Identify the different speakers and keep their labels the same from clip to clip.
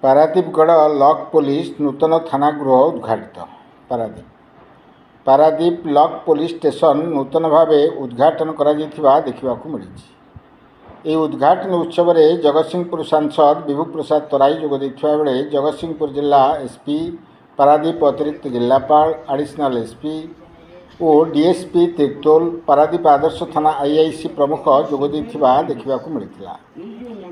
Speaker 1: पारादीपगढ़ lock police नूतन थाना गृह उद्घाटित। पारादीप लॉक पुलिस स्टेशन नूतन भाव उद्घाटन देखा मिली। उद्घाटन उत्सव में जगतसिंहपुर सांसद विभु प्रसाद तराई जोगदेइथिबा बेले जगतसिंहपुर जिला एसपी, पारादीप अतिरिक्त जिलापाल, एडिशनल एसपी और डीएसपी तिर्तोल, पारादीप आदर्श थाना आईआईसी प्रमुख जोगदेइथिबा देखा मिलता।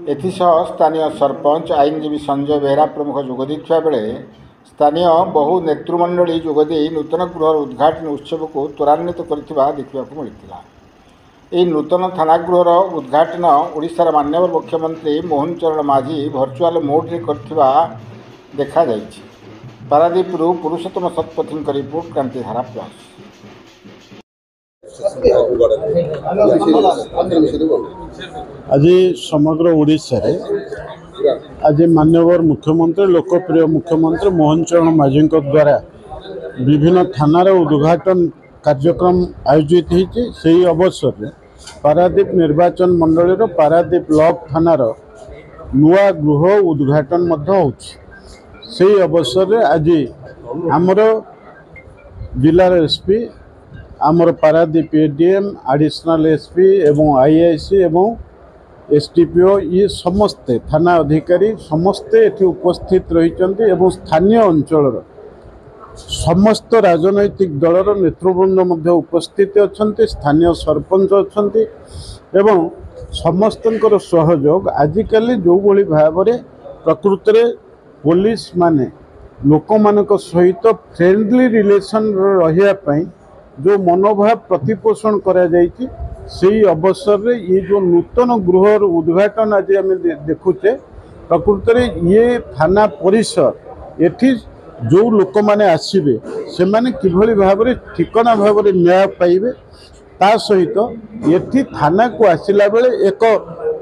Speaker 1: एथिसह स्थानीय सरपंच आईनजीवी संजय बेहरा प्रमुख जोगदेइथिबा बेले स्थानीय बहु नेतृमंडली जोगदे नूतन गृह उद्घाटन उत्सव को त्वरान्वित करथिबा देखा मिलता। यह नूतन थाना गृहर उद्घाटन ओडिशार माननीय मुख्यमंत्री मोहन चरण माझी भर्चुआल मोड्रे करथिबा देखा जायछि। पारादीपरू पुरुषोत्तम शतपथी रिपोर्ट, क्रांतिधारा प्लस।
Speaker 2: आज समग्र ओडिशा रे आज माननीय मुख्यमंत्री लोकप्रिय मुख्यमंत्री मोहन चरण माझी द्वारा विभिन्न थानार उद्घाटन कार्यक्रम आयोजित होती। से अवसर में पारादीप निर्वाचन मंडल पारादीप ब्लॉक थानार नुआ गृह उद्घाटन से अवसर में आज आमर जिलार एसपी, आमर पारादीप एडीएम, एडिशनल एसपी एवं आईआईसी एवं एसडीपीओ ये समस्ते थाना अधिकारी समस्ते एठी उपस्थित रही स्थानीय अंचल समस्त राजनैतिक दलर नेतृवृंद मध्य उपस्थित अच्छा, स्थानीय सरपंच अच्छा एवं समस्तंकर सहयोग आजिकाली जो भली भाव प्रकृत में पुलिस माने लोक मानक सहित फ्रेंडली रिलेशन रही जो मनोभाव प्रतिपोषण करा जायछि। से अवसर में ये जो नूतन गृह उद्घाटन आज आम देखुचे प्रकृत में ये थाना परिसर एठी जो लोक मैंने आसबे से माने किभली भाव ठिकना भाव न्याय पाइबे ता सहित एठी थाना को आसिला बेले एक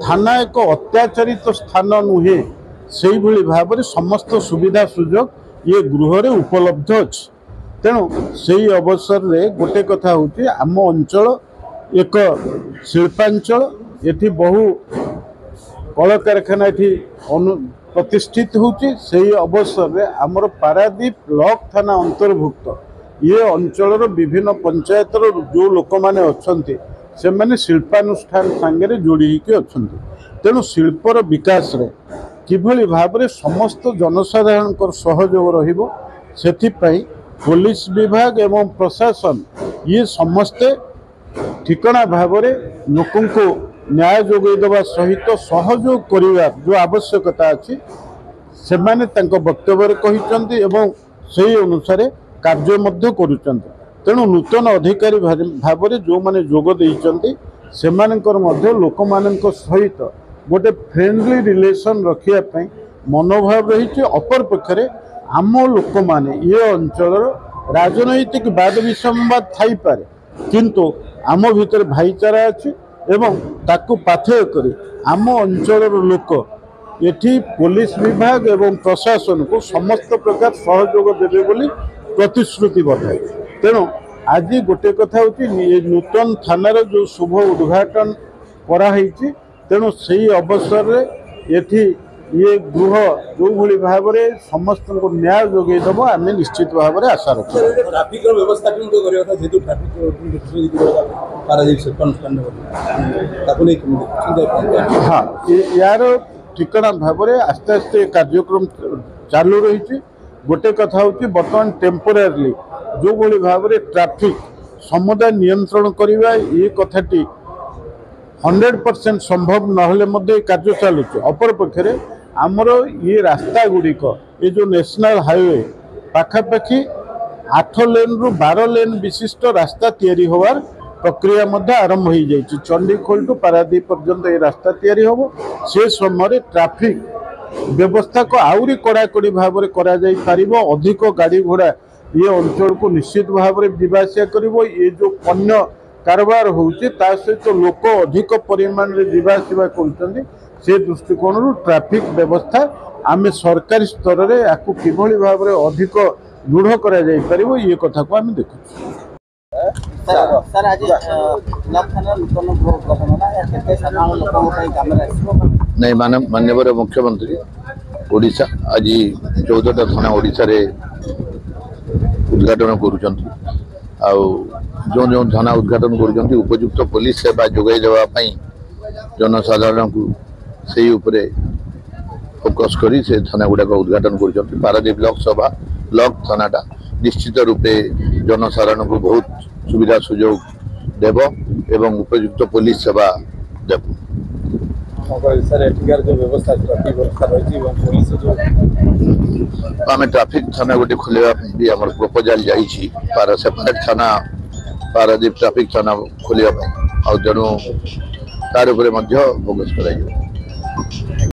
Speaker 2: थाना एक अत्याचारित स्थान नुहे से भली भाव समस्त सुविधा सुजोग ये गृह रे उपलब्ध अछि। तेणु से अवसर में गोटे कथा हूँ आम अंचल एक शिल्पांचल एठी बहु कल कारखाना प्रतिष्ठित होची। से अवसर में आमर पारादीप ब्लॉक थाना अंतर्भुक्त ये अंचल विभिन्न पंचायतर जो लोक मैंने अच्छे से माने शिल्पानुष्ठान सांगे जोड़ी अच्छा। तेणु शिल्पर विकास रे किभली भाव में समस्त जनसाधारण सहयोग रहिबो सेथिपाई पुलिस विभाग एवं प्रशासन ये समस्ते ठिकना भाव में लोकों को न्याय जोगैदेवा सहित सहयोग करने जो आवश्यकता अच्छी से माने तांको वक्तव्य कहिसंती एवं से अनुसार कार्य मध्य करुचंती। तेणु नूतन अधिकारी भाव में जो माने जोग देइचंती सेमानकर मध्य लोक मानक सहित गोटे फ्रेंडली रिलेशन रखिया पई मनोभाव रही। अपर पक्षरे आम लोक माने ये अंचल राजनैतिक वाद विसंवाद थाई पारे किंतु आम भीतर भाईचारा अच्छी एवं ताकू पाथेय करी आम अंचल लोक एठी पुलिस विभाग एवं प्रशासन को समस्त प्रकार सहयोग देवे बोली प्रतिश्रुतिबद्ध है। तेणु आज गोटे कथा होची नूतन थानार जो शुभ उद्घाटन कराई तेणु से अवसर में एठी ये गृह जो भली भाव में समस्त को न्याय जोगेदेव आम निश्चित भाव में आशा रखु। हाँ यार ठिकना भाव में आस्ते आस्ते कार्यक्रम चालू रही। गोटे कथा हूँ बर्तमान टेम्पोरारी जो भली भाव में ट्रैफिक समुदाय नियंत्रण करवा ये कथाटी 100% संभव नहले कार्य चालू। अपर पक्षरे आमर ये रास्ता गुड़िक ये जो नेशनल हाईवे पाखापाखि 8 लेन रु 12 लेन विशिष्ट रास्ता तैयारी होवार प्रक्रिया मध्य आरंभ हो जाइए। चंडीखोल टू पारादीप पर्यंत ये रास्ता तैयारी होबो। से समय ट्रैफिक व्यवस्था को आउरी कड़ाकड़ी भाव में करा जाई पारिबो। अधिक गाड़ी घोड़ा ये अंचल को निश्चित भाव में जीवासिया करिबो। ये जो पण्य कारबार होउची ता सहित लोक अधिक परिमाण रे जीवासिया करुचंदी। से दृष्टिकोण ट्रैफिक व्यवस्था आम सरकारी स्तर में आपको किभली भाव में अधिक दृढ़ करा जाई परिबो ये कथा को आम देखु।
Speaker 3: नहीं माननीय मुख्यमंत्री ओडिशा आज 14टा थाना ओडिशा रे उद्घाटन करुचंती जो जो थाना उद्घाटन करुचंती उपयुक्त पुलिस सेवा जोगाई देवा पई जनसाधारण को सही उपरे फोकस करी से थाना गुड़ाक उद्घाटन करुचंती। पारादीप लोकसभा ब्लॉक थानाटा निश्चित रूपे जनसाधारण को बहुत सुविधा सुजोग देव एवं उपयुक्त पुलिस सेवा देव। आम ट्राफिक थाना गोटे खोलवा भी आम प्रपोजाल जाइए सेपरेट थाना पारादीप ट्राफिक थाना खोलने तेणु तार फोकस कर।